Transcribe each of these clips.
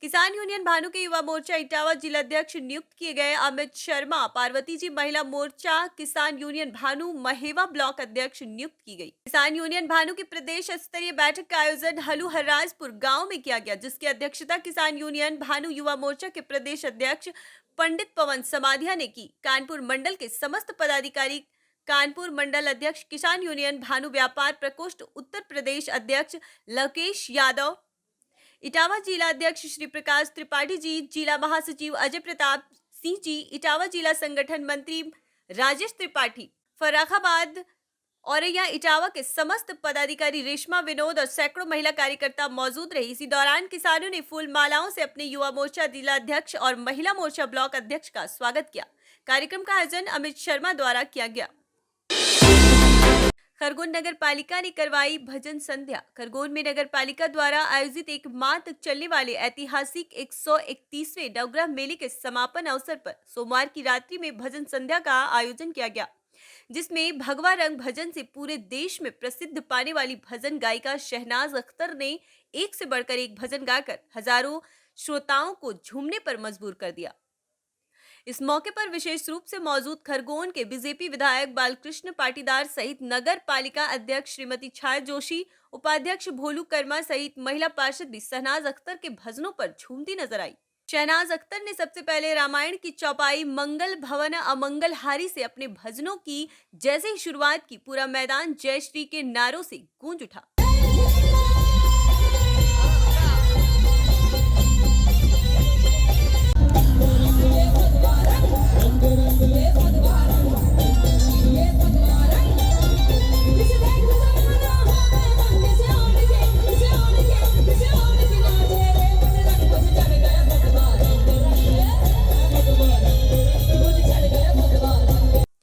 किसान यूनियन भानु के युवा मोर्चा इटावा जिलाध्यक्ष नियुक्त किए गए अमित शर्मा। पार्वती जी महिला मोर्चा किसान यूनियन भानु महेवा ब्लॉक अध्यक्ष नियुक्त की गई। किसान यूनियन भानु की प्रदेश स्तरीय बैठक का आयोजन हलूहर्राजपुर गांव में किया गया, जिसकी अध्यक्षता किसान यूनियन भानु युवा मोर्चा के प्रदेश अध्यक्ष पंडित पवन समाधिया ने की। कानपुर मंडल के समस्त पदाधिकारी, कानपुर मंडल अध्यक्ष किसान यूनियन भानु व्यापार प्रकोष्ठ उत्तर प्रदेश अध्यक्ष लकेश यादव, इटावा जिला अध्यक्ष श्री प्रकाश त्रिपाठी जी, जिला महासचिव अजय प्रताप सिंह जी, इटावा जिला संगठन मंत्री राजेश त्रिपाठी, फर्रुखाबाद औरैया इटावा के समस्त पदाधिकारी, रेशमा विनोद और सैकड़ों महिला कार्यकर्ता मौजूद रहे। इसी दौरान किसानों ने फूल मालाओं से अपने युवा मोर्चा जिला अध्यक्ष और महिला मोर्चा ब्लॉक अध्यक्ष का स्वागत किया। कार्यक्रम का आयोजन अमित शर्मा द्वारा किया गया। खरगोन नगर पालिका ने करवाई भजन संध्या। खरगोन में नगर पालिका द्वारा आयोजित एक माह तक चलने वाले ऐतिहासिक 131वें नवग्रह मेले के समापन अवसर पर सोमवार की रात्रि में भजन संध्या का आयोजन किया गया, जिसमें भगवा रंग भजन से पूरे देश में प्रसिद्ध पाने वाली भजन गायिका शहनाज अख्तर ने एक से बढ़कर एक भजन गाकर हजारों श्रोताओं को झूमने पर मजबूर कर दिया। इस मौके पर विशेष रूप से मौजूद खरगोन के बीजेपी विधायक बालकृष्ण पाटीदार सहित नगर पालिका अध्यक्ष श्रीमती छाया जोशी, उपाध्यक्ष भोलू कर्मा सहित महिला पार्षद भी शहनाज अख्तर के भजनों पर झूमती नजर आई। शहनाज अख्तर ने सबसे पहले रामायण की चौपाई मंगल भवन अमंगल हारी से अपने भजनों की जैसे ही शुरुआत की, पूरा मैदान जय श्री के नारों से गूंज उठा।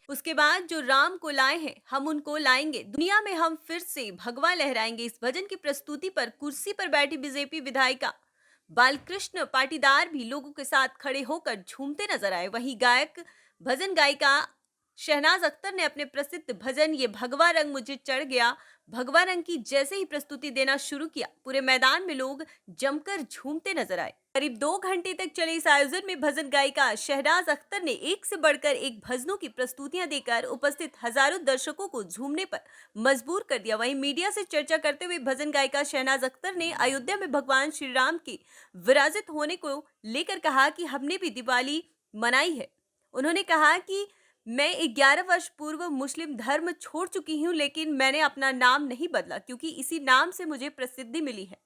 उसके बाद जो राम को लाए हैं हम उनको लाएंगे, दुनिया में हम फिर से भगवा लहराएंगे। इस भजन की प्रस्तुति पर कुर्सी पर बैठी बीजेपी विधायिका बालकृष्ण पाटीदार भी लोगों के साथ खड़े होकर झूमते नजर आए। वहीं गायक भजन गायिका शहनाज अख्तर ने अपने प्रसिद्ध भजन ये भगवा रंग मुझे चढ़ गया, भगवा रंग की जैसे ही प्रस्तुति देना शुरू किया, पूरे मैदान में लोग जमकर झूमते नजर आए। करीब 2 घंटे तक चले इस आयोजन में भजन गायिका शहनाज अख्तर ने एक से बढ़कर एक भजनों की प्रस्तुतियां देकर उपस्थित हजारों दर्शकों को झूमने पर मजबूर कर दिया। वहीं मीडिया से चर्चा करते हुए भजन गायिका शहनाज अख्तर ने अयोध्या में भगवान श्री राम के विराजित होने को लेकर कहा कि हमने भी दिवाली मनाई है। उन्होंने कहा कि मैं 11 वर्ष पूर्व मुस्लिम धर्म छोड़ चुकी हूँ, लेकिन मैंने अपना नाम नहीं बदला क्योंकि इसी नाम से मुझे प्रसिद्धि मिली है।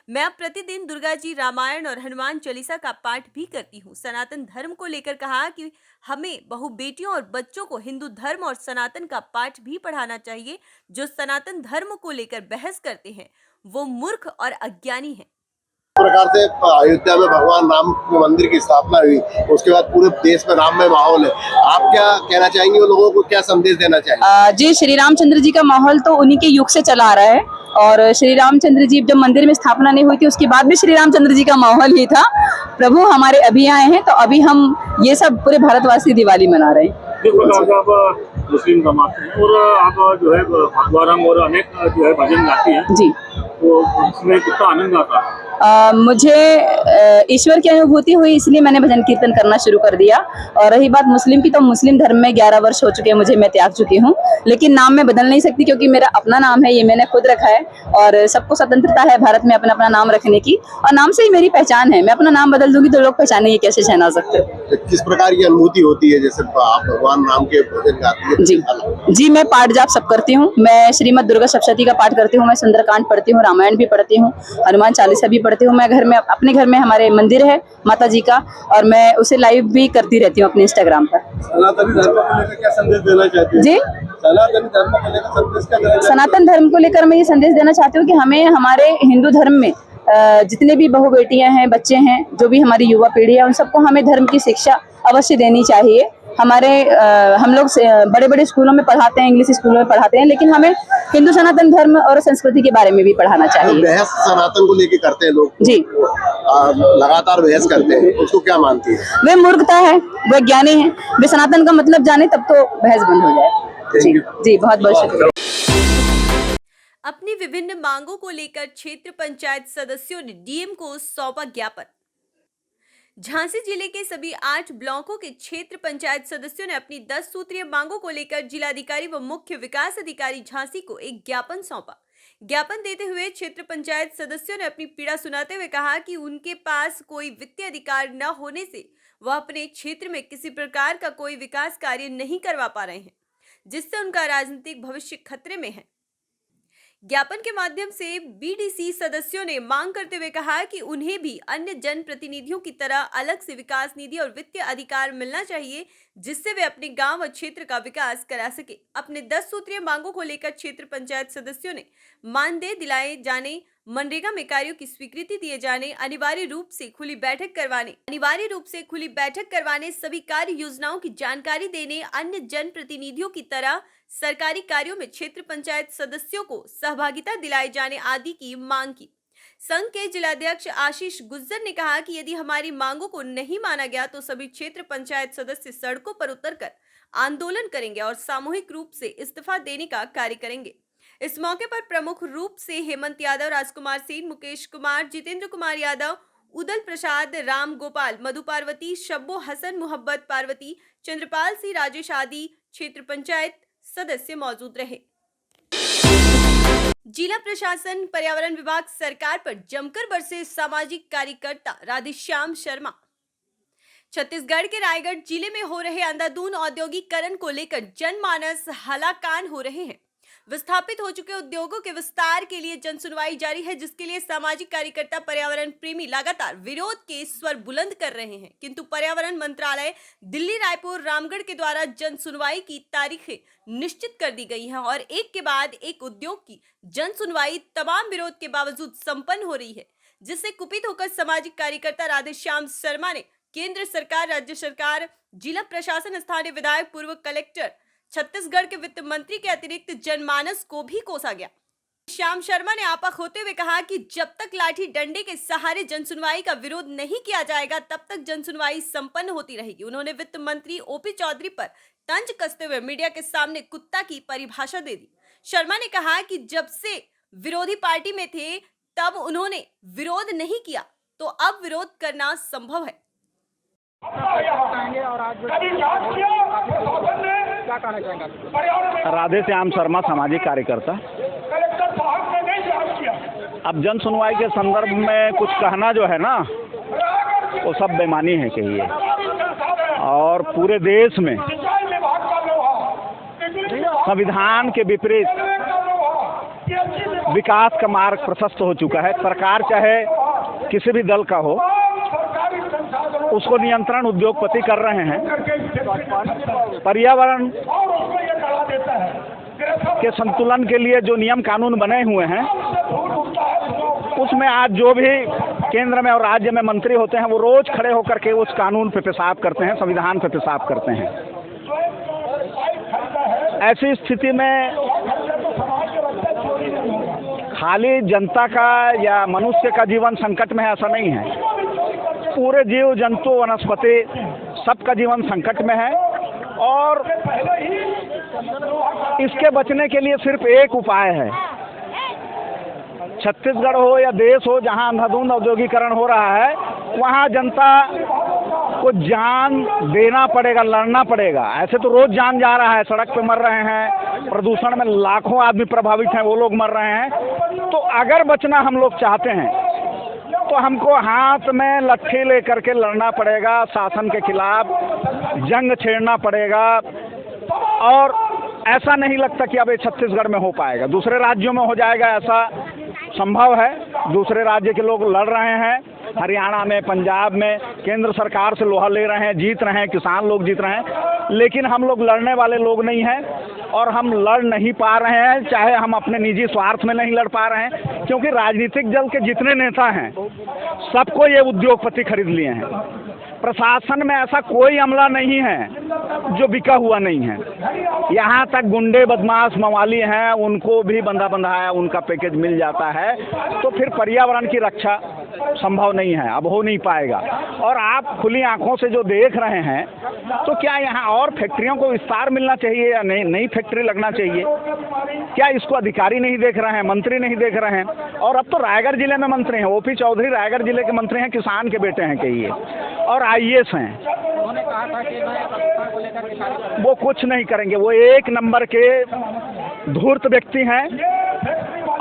मैं अब प्रतिदिन दुर्गा जी, रामायण और हनुमान चालीसा का पाठ भी करती हूँ। सनातन धर्म को लेकर कहा कि हमें बहु बेटियों और बच्चों को हिंदू धर्म और सनातन का पाठ भी पढ़ाना चाहिए। जो सनातन धर्म को लेकर बहस करते हैं वो मूर्ख और अज्ञानी हैं। प्रकार से अयोध्या में भगवान राम के मंदिर की स्थापना हुई, उसके बाद पूरे देश में राममय माहौल है। आप क्या कहना चाहेंगे, उन लोगों को क्या संदेश देना चाहेंगे? जी, श्री रामचंद्र जी का माहौल तो उन्हीं के युग से चला आ रहा है और श्री रामचंद्र जी जब मंदिर में स्थापना नहीं हुई थी उसके बाद भी श्री रामचंद्र जी का माहौल ही था। प्रभु हमारे अभी आए हैं तो अभी हम ये सब पूरे भारतवासी दिवाली मना रहे हैं। जिस प्रकार से आप मुस्लिम समाज हैं और आप जो है भगवा रंग और अनेक जो है भजन गाती हैं जी, तो उसमें कितना आनंद आता है? मुझे ईश्वर की अनुभूति हुई इसलिए मैंने भजन कीर्तन करना शुरू कर दिया। और रही बात मुस्लिम की, तो मुस्लिम धर्म में 11 वर्ष हो चुके हैं मुझे, मैं त्याग चुकी हूँ, लेकिन नाम मैं बदल नहीं सकती क्योंकि मेरा अपना नाम है, ये मैंने खुद रखा है और सबको स्वतंत्रता है भारत में अपना अपना नाम रखने की और नाम से ही मेरी पहचान है। मैं अपना नाम बदल दूंगी तो लोग पहचानेंगे कैसे शहनाज अख्तर। किस प्रकार की अनुभूति होती है जैसे आप भगवान राम के भजन गाती है? जी, मैं पाठ जाप सब करती हूँ। मैं श्रीमद दुर्गा सप्तशती का पाठ करती हूँ, मैं सुंदरकांड पढ़ती हूँ, रामायण भी पढ़ती हूँ, हनुमान चालीसा भी पढ़ती हूँ। मैं घर में, अपने घर में हमारे मंदिर है माता जी का और मैं उसे लाइव भी करती रहती हूँ अपने इंस्टाग्राम पर। सनातन धर्म को लेकर क्या संदेश देना चाहते हैं? जी, सनातन धर्म को लेकर संदेश क्या देना? सनातन धर्म को लेकर मैं ये संदेश देना चाहती हूँ कि हमें हमारे हिंदू धर्म में जितने भी बहु बेटियां हैं, बच्चे हैं, जो भी हमारी युवा पीढ़ी है, उन सबको हमें धर्म की शिक्षा अवश्य देनी चाहिए। हमारे हम लोग बड़े बड़े स्कूलों में पढ़ाते हैं, इंग्लिश स्कूलों में पढ़ाते हैं, लेकिन हमें हिंदू सनातन धर्म और संस्कृति के बारे में भी पढ़ाना चाहिए। बहस सनातन को लेके करते हैं लोग जी, लगातार बहस करते हैं, उसको क्या मानती है? वे मूर्खता है, वे ज्ञानी है। वे सनातन का मतलब जाने तब तो बहस बंद हो जाए। जी, बहुत बहुत शुक्रिया। अपनी विभिन्न मांगों को लेकर क्षेत्र पंचायत सदस्यों ने डीएम को सौंपा ज्ञापन। झांसी जिले के सभी 8 ब्लॉकों के क्षेत्र पंचायत सदस्यों ने अपनी 10 सूत्रीय मांगों को लेकर जिलाधिकारी व मुख्य विकास अधिकारी झांसी को एक ज्ञापन सौंपा। ज्ञापन देते हुए क्षेत्र पंचायत सदस्यों ने अपनी पीड़ा सुनाते हुए कहा कि उनके पास कोई वित्तीय अधिकार न होने से वह अपने क्षेत्र में किसी प्रकार का कोई विकास कार्य नहीं करवा पा रहे हैं, जिससे उनका राजनीतिक भविष्य खतरे में है। ज्ञापन के माध्यम से बीडीसी सदस्यों ने मांग करते हुए कहा कि उन्हें भी अन्य जनप्रतिनिधियों की तरह अलग से विकास निधि और वित्तीय अधिकार मिलना चाहिए, जिससे वे अपने गांव और क्षेत्र का विकास करा सके। अपने 10 सूत्रीय मांगों को लेकर क्षेत्र पंचायत सदस्यों ने मानदेय दिलाए जाने, मनरेगा में कार्यों की स्वीकृति दिए जाने, अनिवार्य रूप से खुली बैठक करवाने, सभी कार्य योजनाओं की जानकारी देने, अन्य जनप्रतिनिधियों की तरह सरकारी कार्यों में क्षेत्र पंचायत सदस्यों को सहभागिता दिलाए जाने आदि की मांग की। संघ के जिलाध्यक्ष आशीष गुज्जर ने कहा कि यदि हमारी मांगों को नहीं माना गया तो सभी क्षेत्र पंचायत सदस्य सड़कों पर उतरकर आंदोलन करेंगे और सामूहिक रूप से इस्तीफा देने का कार्य करेंगे। इस मौके पर प्रमुख रूप से हेमंत यादव, राजकुमार सेन, मुकेश कुमार, जितेंद्र कुमार यादव, उदल प्रसाद, राम गोपाल, मधु पार्वती, शब्बो हसन, मोहब्बत पार्वती, चंद्रपाल सिंह, राजेश आदि क्षेत्र पंचायत सदस्य मौजूद रहे। जिला प्रशासन, पर्यावरण विभाग, सरकार पर जमकर बरसे सामाजिक कार्यकर्ता राधेश्याम शर्मा। छत्तीसगढ़ के रायगढ़ जिले में हो रहे अंधाधुंध औद्योगिकरण को लेकर जनमानस हलाकान हो रहे हैं। विस्थापित हो चुके उद्योगों के विस्तार के लिए जनसुनवाई जारी है, जिसके लिए सामाजिक कार्यकर्ता, पर्यावरण प्रेमी लगातार विरोध के स्वर बुलंद कर रहे हैं, किंतु पर्यावरण मंत्रालय, दिल्ली, रायपुर, रामगढ़ के द्वारा जनसुनवाई की तारीखें निश्चित कर दी गई हैं और एक के बाद एक उद्योग की जनसुनवाई तमाम विरोध के बावजूद संपन्न हो रही है, जिससे कुपित होकर सामाजिक कार्यकर्ता राधेश्याम शर्मा ने केंद्र सरकार, राज्य सरकार, जिला प्रशासन, स्थानीय विधायक, पूर्व कलेक्टर, छत्तीसगढ़ के वित्त मंत्री के अतिरिक्त जनमानस को भी कोसा गया। श्याम शर्मा ने आपा खोते हुए कहा कि जब तक लाठी डंडे के सहारे जनसुनवाई का विरोध नहीं किया जाएगा, तब तक जनसुनवाई संपन्न होती रहेगी। उन्होंने वित्त मंत्री ओपी चौधरी पर तंज कसते हुए मीडिया के सामने कुत्ता की परिभाषा दे दी। शर्मा ने कहा कि जब से विरोधी पार्टी में थे तब उन्होंने विरोध नहीं किया, तो अब विरोध करना संभव है। राधेश्याम शर्मा, सामाजिक कार्यकर्ता। अब जन सुनवाई के संदर्भ में कुछ कहना जो है ना, वो सब बेईमानी है कहिए, और पूरे देश में संविधान के विपरीत विकास का मार्ग प्रशस्त हो चुका है। सरकार चाहे किसी भी दल का हो, उसको नियंत्रण उद्योगपति कर रहे हैं। पर्यावरण के संतुलन के लिए जो नियम कानून बने हुए हैं, उसमें आज जो भी केंद्र में और राज्य में मंत्री होते हैं, वो रोज खड़े होकर के उस कानून पे पेशाब करते हैं, संविधान पे पेशाब करते हैं। ऐसी स्थिति में खाली जनता का या मनुष्य का जीवन संकट में है, ऐसा नहीं है। पूरे जीव जंतु, वनस्पति, सबका जीवन संकट में है, और इसके बचने के लिए सिर्फ एक उपाय है। छत्तीसगढ़ हो या देश हो, जहां अंधाधुंध औद्योगिकरण हो रहा है, वहां जनता को जान देना पड़ेगा, लड़ना पड़ेगा। ऐसे तो रोज जान जा रहा है, सड़क पे मर रहे हैं, प्रदूषण में लाखों आदमी प्रभावित हैं, वो लोग मर रहे हैं। तो अगर बचना हम लोग चाहते हैं तो हमको हाथ में लट्ठी लेकर के लड़ना पड़ेगा, शासन के खिलाफ जंग छेड़ना पड़ेगा। और ऐसा नहीं लगता कि अब ये छत्तीसगढ़ में हो पाएगा, दूसरे राज्यों में हो जाएगा, ऐसा संभव है। दूसरे राज्य के लोग लड़ रहे हैं, हरियाणा में, पंजाब में केंद्र सरकार से लोहा ले रहे हैं, जीत रहे हैं, किसान लोग जीत रहे हैं। लेकिन हम लोग लड़ने वाले लोग नहीं हैं, और हम लड़ नहीं पा रहे हैं, चाहे हम अपने निजी स्वार्थ में नहीं लड़ पा रहे हैं, क्योंकि राजनीतिक दल के जितने नेता हैं, सबको ये उद्योगपति खरीद लिए हैं। प्रशासन में ऐसा कोई अमला नहीं है जो बिका हुआ नहीं है। यहाँ तक गुंडे, बदमाश, मवाली हैं, उनको भी बंधा बंधाया उनका पैकेज मिल जाता है। तो फिर पर्यावरण की रक्षा संभव नहीं है, अब हो नहीं पाएगा। और आप खुली आंखों से जो देख रहे हैं, तो क्या यहाँ और फैक्ट्रियों को विस्तार मिलना चाहिए या नई फैक्ट्री लगना चाहिए? क्या इसको अधिकारी नहीं देख रहे हैं, मंत्री नहीं देख रहे हैं? और अब तो रायगढ़ जिले में मंत्री हैं, ओपी चौधरी रायगढ़ जिले के मंत्री हैं, किसान के बेटे हैं कहिए, और IAS हैं। वो कुछ नहीं करेंगे, वो एक नंबर के धूर्त व्यक्ति हैं,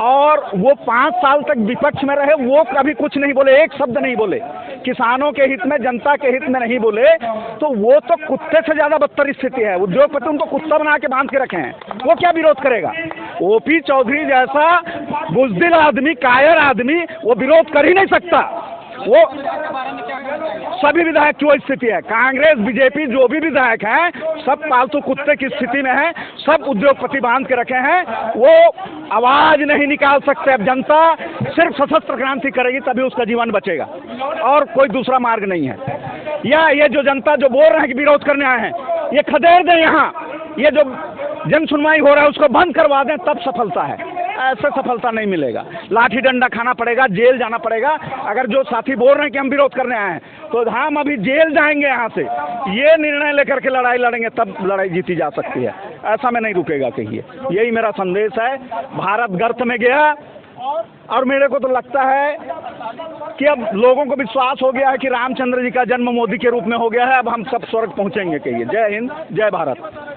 और वो 5 साल तक विपक्ष में रहे, वो कभी कुछ नहीं बोले, एक शब्द नहीं बोले, किसानों के हित में, जनता के हित में नहीं बोले। तो वो तो कुत्ते से ज़्यादा बदतर स्थिति है। उद्योगपति उनको कुत्ता बना के बांध के रखे हैं, वो क्या विरोध करेगा? ओपी चौधरी जैसा बुज़दिल आदमी, कायर आदमी, वो विरोध कर ही नहीं सकता। वो सभी विधायक की वो स्थिति है, कांग्रेस बीजेपी जो भी विधायक हैं सब पालतू कुत्ते की स्थिति में हैं, सब उद्योगपति बांध के रखे हैं, वो आवाज नहीं निकाल सकते। अब जनता सिर्फ सशस्त्र क्रांति करेगी तभी उसका जीवन बचेगा, और कोई दूसरा मार्ग नहीं है। या ये जो जनता जो बोल रहे हैं कि विरोध करने आए हैं, ये खदेड़ दें, यहाँ ये जो जन सुनवाई हो रहा है उसको बंद करवा दें, तब सफलता है। ऐसे सफलता नहीं मिलेगा, लाठी डंडा खाना पड़ेगा, जेल जाना पड़ेगा। अगर जो साथी बोल रहे हैं कि हम विरोध करने आए हैं, तो हम अभी जेल जाएंगे यहाँ से, ये निर्णय लेकर के लड़ाई लड़ेंगे, तब लड़ाई जीती जा सकती है। ऐसा में नहीं रुकेगा कहिए, यही मेरा संदेश है। भारत गर्त में गया, और मेरे को तो लगता है कि अब लोगों को विश्वास हो गया है कि रामचंद्र जी का जन्म मोदी के रूप में हो गया है। अब हम सब स्वर्ग पहुँचेंगे कहिए। जय हिंद, जय भारत।